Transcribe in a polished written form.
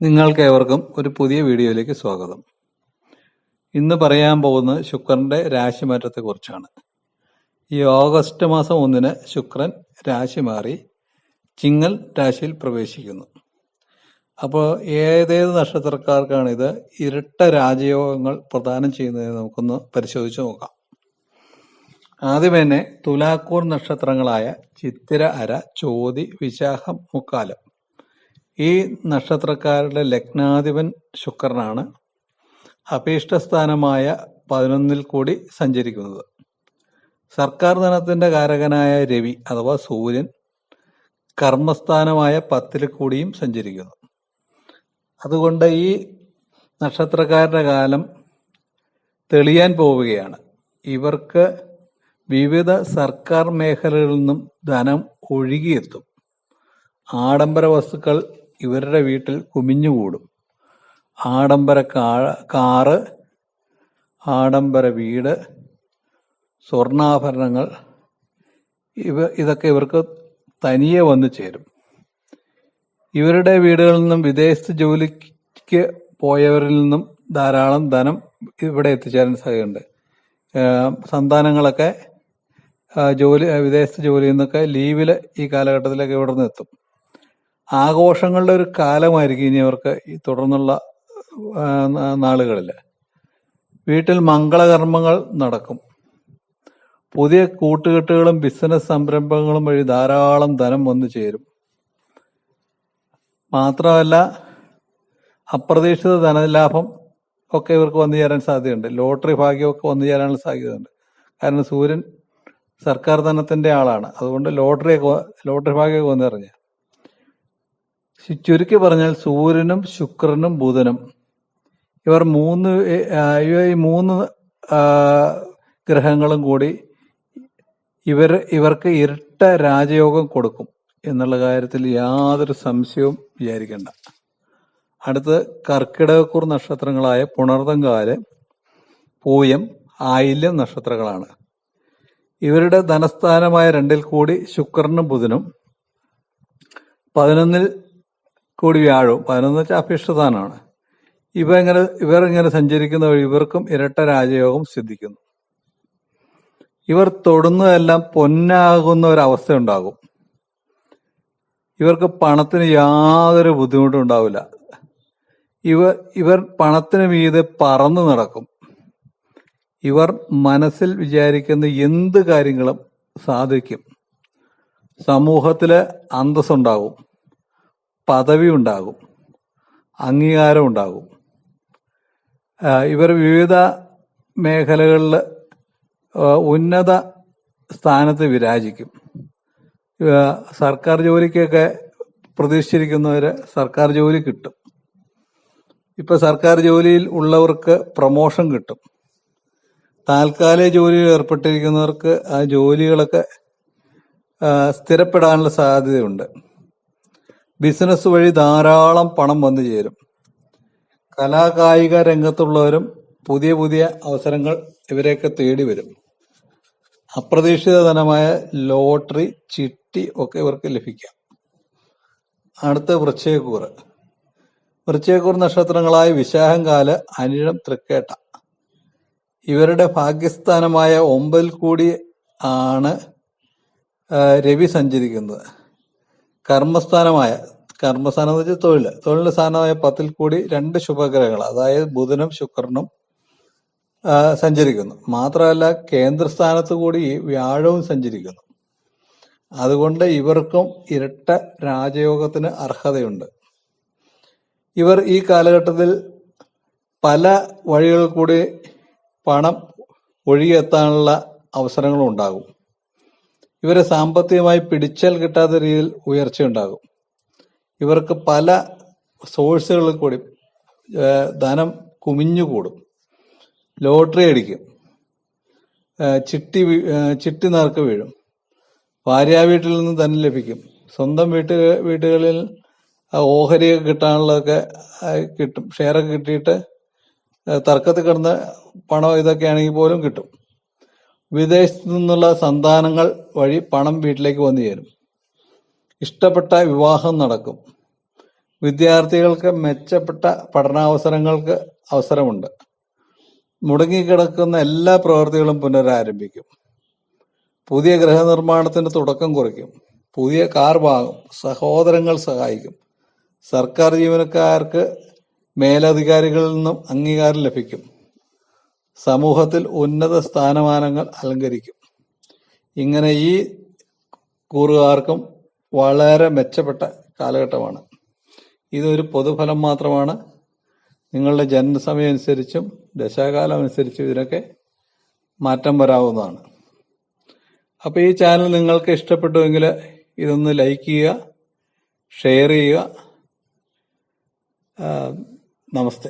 നിങ്ങൾക്കേവർക്കും ഒരു പുതിയ വീഡിയോയിലേക്ക് സ്വാഗതം. ഇന്ന് പറയാൻ പോകുന്നത് ശുക്രന്റെ രാശിമാറ്റത്തെക്കുറിച്ചാണ്. ഈ ഓഗസ്റ്റ് മാസം 1 ശുക്രൻ രാശി മാറി ചിങ്ങൽ രാശിയിൽ പ്രവേശിക്കുന്നു. അപ്പോൾ ഏതേത് നക്ഷത്രക്കാർക്കാണ് ഇത് ഇരട്ട രാജയോഗങ്ങൾ പ്രദാനം ചെയ്യുന്നതെന്ന് നമുക്കൊന്ന് പരിശോധിച്ച് നോക്കാം. ആദ്യം തന്നെ തുലാക്കൂർ നക്ഷത്രങ്ങളായ ചിത്തിര, അര, ചോതി, വിശാഖം, മുക്കാലം ഈ നക്ഷത്രക്കാരുടെ ലഗ്നാധിപൻ ശുക്രനാണ് അഭീഷ്ടസ്ഥാനമായ 11 കൂടി സഞ്ചരിക്കുന്നത്. സർക്കാർ ധനത്തിന്റെ കാരകനായ രവി അഥവാ സൂര്യൻ കർമ്മസ്ഥാനമായ 10 കൂടിയും സഞ്ചരിക്കുന്നു. അതുകൊണ്ട് ഈ നക്ഷത്രക്കാരുടെ കാലം തെളിയാൻ പോവുകയാണ്. ഇവർക്ക് വിവിധ സർക്കാർ മേഖലകളിൽ നിന്നും ധനം ഒഴുകിയെത്തും. ആഡംബര വസ്തുക്കൾ ഇവരുടെ വീട്ടിൽ കുമിഞ്ഞുകൂടും. ആഡംബര കാറ്, ആഡംബര വീട്, സ്വർണ്ണാഭരണങ്ങൾ ഇതൊക്കെ ഇവർക്ക് തനിയെ വന്നു ചേരും. ഇവരുടെ വീടുകളിൽ നിന്നും വിദേശത്ത് ജോലിക്ക് പോയവരിൽ നിന്നും ധാരാളം ധനം ഇവിടെ എത്തിച്ചേരാൻ സാധ്യതയുണ്ട്. സന്താനങ്ങളൊക്കെ വിദേശത്ത് ജോലിയിൽ നിന്നൊക്കെ ലീവില് ഈ കാലഘട്ടത്തിലൊക്കെ ഇവിടെ നിന്ന് എത്തും. ആഘോഷങ്ങളുടെ ഒരു കാലമായിരിക്കും ഇനി അവർക്ക് ഈ തുടർന്നുള്ള നാളുകളിൽ. വീട്ടിൽ മംഗളകർമ്മങ്ങൾ നടക്കും. പുതിയ കൂട്ടുകെട്ടുകളും ബിസിനസ് സംരംഭങ്ങളും വഴി ധാരാളം ധനം വന്നു ചേരും. മാത്രമല്ല അപ്രതീക്ഷിത ധനലാഭം ഒക്കെ ഇവർക്ക് വന്നു ചേരാൻ സാധ്യതയുണ്ട്. ലോട്ടറി ഭാഗ്യമൊക്കെ വന്നു ചേരാനുള്ള സാധ്യതയുണ്ട്. കാരണം സൂര്യൻ സർക്കാർ ധനത്തിന്റെ ആളാണ്. അതുകൊണ്ട് ലോട്ടറി ഭാഗ്യമൊക്കെ വന്നിറങ്ങി. ചുരുക്കി പറഞ്ഞാൽ സൂര്യനും ശുക്രനും ബുധനും ഈ മൂന്ന് ഗ്രഹങ്ങളും കൂടി ഇവർക്ക് ഇരട്ട രാജയോഗം കൊടുക്കും എന്നുള്ള കാര്യത്തിൽ യാതൊരു സംശയവും വിചാരിക്കേണ്ട. അടുത്ത് കർക്കിടകക്കൂർ നക്ഷത്രങ്ങളായ പുണർതങ്കാല്, പൂയം, ആയില്യം നക്ഷത്രങ്ങളാണ്. ഇവരുടെ ധനസ്ഥാനമായ 2 കൂടി ശുക്രനും ബുധനും 11 കൂടി വ്യാഴവും, 11 വെച്ചാൽ അഭിഷ്ടസ്ഥാനമാണ്. ഇവർ ഇങ്ങനെ സഞ്ചരിക്കുന്ന വഴി ഇവർക്കും ഇരട്ട രാജയോഗം സിദ്ധിക്കുന്നു. ഇവർ തൊടുന്നതെല്ലാം പൊന്നാകുന്ന ഒരവസ്ഥ ഉണ്ടാകും. ഇവർക്ക് പണത്തിന് യാതൊരു ബുദ്ധിമുട്ടും ഉണ്ടാവില്ല. ഇവർ പണത്തിന് മീതെ പറന്നു നടക്കും. ഇവർ മനസ്സിൽ വിചാരിക്കുന്ന എന്ത് കാര്യങ്ങളും സാധിക്കും. സമൂഹത്തില് അന്തസ്സുണ്ടാകും, പദവി ഉണ്ടാകും, അംഗീകാരം ഉണ്ടാകും. ഇവർ വിവിധ മേഖലകളിൽ ഉന്നത സ്ഥാനത്ത് വിരാജിക്കും. സർക്കാർ ജോലിക്കൊക്കെ പ്രതീക്ഷിച്ചിരിക്കുന്നവര് സർക്കാർ ജോലി കിട്ടും. ഇപ്പൊ സർക്കാർ ജോലിയിൽ ഉള്ളവർക്ക് പ്രൊമോഷൻ കിട്ടും. താൽക്കാലിക ജോലിയിൽ ഏർപ്പെട്ടിരിക്കുന്നവർക്ക് ആ ജോലികളൊക്കെ സ്ഥിരപ്പെടാനുള്ള സാധ്യതയുണ്ട്. ബിസിനസ് വഴി ധാരാളം പണം വന്നു ചേരും. കലാകായിക രംഗത്തുള്ളവരും പുതിയ പുതിയ അവസരങ്ങൾ ഇവരെയൊക്കെ തേടി വരും. അപ്രതീക്ഷിത ധനമായ ലോട്ടറി, ചിട്ടി ഒക്കെ ഇവർക്ക് ലഭിക്കാം. അടുത്ത വൃശ്ചികക്കൂർ നക്ഷത്രങ്ങളായ വിശാഖംകാല്, അനിഴം, തൃക്കേട്ട ഇവരുടെ ഭാഗ്യസ്ഥാനമായ 9 കൂടി ആണ് രവി സഞ്ചരിക്കുന്നത്. കർമ്മസ്ഥാനം എന്ന് വെച്ചാൽ തൊഴിലിന്റെ സ്ഥാനമായ 10 കൂടി 2 ശുഭഗ്രഹങ്ങൾ അതായത് ബുധനും ശുക്രനും സഞ്ചരിക്കുന്നു. മാത്രമല്ല കേന്ദ്രസ്ഥാനത്ത് കൂടി വ്യാഴവും സഞ്ചരിക്കുന്നു. അതുകൊണ്ട് ഇവർക്കും ഇരട്ട രാജയോഗത്തിന് അർഹതയുണ്ട്. ഇവർ ഈ കാലഘട്ടത്തിൽ പല വഴികളിൽ കൂടി പണം ഒഴുകിയെത്താനുള്ള അവസരങ്ങളും ഉണ്ടാകും. ഇവരെ സാമ്പത്തികമായി പിടിച്ചാൽ കിട്ടാത്ത രീതിയിൽ ഉയർച്ചയുണ്ടാകും. ഇവർക്ക് പല സോഴ്സുകളിൽ കൂടി ധനം കുമിഞ്ഞുകൂടും. ലോട്ടറി അടിക്കും, ചിട്ടി നറുക്ക് വീഴും, ഭാര്യാ വീട്ടിൽ നിന്ന് ധനം ലഭിക്കും. സ്വന്തം വീട്ടുകളിൽ ഓഹരിയൊക്കെ കിട്ടാനുള്ളതൊക്കെ കിട്ടും. ഷെയറൊക്കെ കിട്ടിയിട്ട് തർക്കത്തിൽ കിടന്ന പണം ഇതൊക്കെ ആണെങ്കിൽ പോലും കിട്ടും. വിദേശത്തു നിന്നുള്ള സന്താനങ്ങൾ വഴി പണം വീട്ടിലേക്ക് വന്നു ചേരും. ഇഷ്ടപ്പെട്ട വിവാഹം നടക്കും. വിദ്യാർത്ഥികൾക്ക് മെച്ചപ്പെട്ട പഠനാവസരങ്ങൾക്ക് അവസരമുണ്ട്. മുടങ്ങിക്കിടക്കുന്ന എല്ലാ പ്രവൃത്തികളും പുനരാരംഭിക്കും. പുതിയ ഗൃഹനിർമ്മാണത്തിന് തുടക്കം കുറിക്കും. പുതിയ കാർ വാങ്ങും. സഹോദരങ്ങൾ സഹായിക്കും. സർക്കാർ ജീവനക്കാർക്ക് മേലധികാരികളിൽ നിന്നും അംഗീകാരം ലഭിക്കും. സമൂഹത്തിൽ ഉന്നത സ്ഥാനമാനങ്ങൾ അലങ്കരിക്കും. ഇങ്ങനെ ഈ കൂറുകാർക്കും വളരെ മെച്ചപ്പെട്ട കാലഘട്ടമാണ്. ഇതൊരു പൊതുഫലം മാത്രമാണ്. നിങ്ങളുടെ ജനനസമയം അനുസരിച്ചും ദശാകാലം അനുസരിച്ചും ഇതിനൊക്കെ മാറ്റം വരാവുന്നതാണ്. അപ്പോൾ ഈ ചാനൽ നിങ്ങൾക്ക് ഇഷ്ടപ്പെട്ടുവെങ്കിൽ ഇതൊന്ന് ലൈക്ക് ചെയ്യുക, ഷെയർ ചെയ്യുക. നമസ്തേ.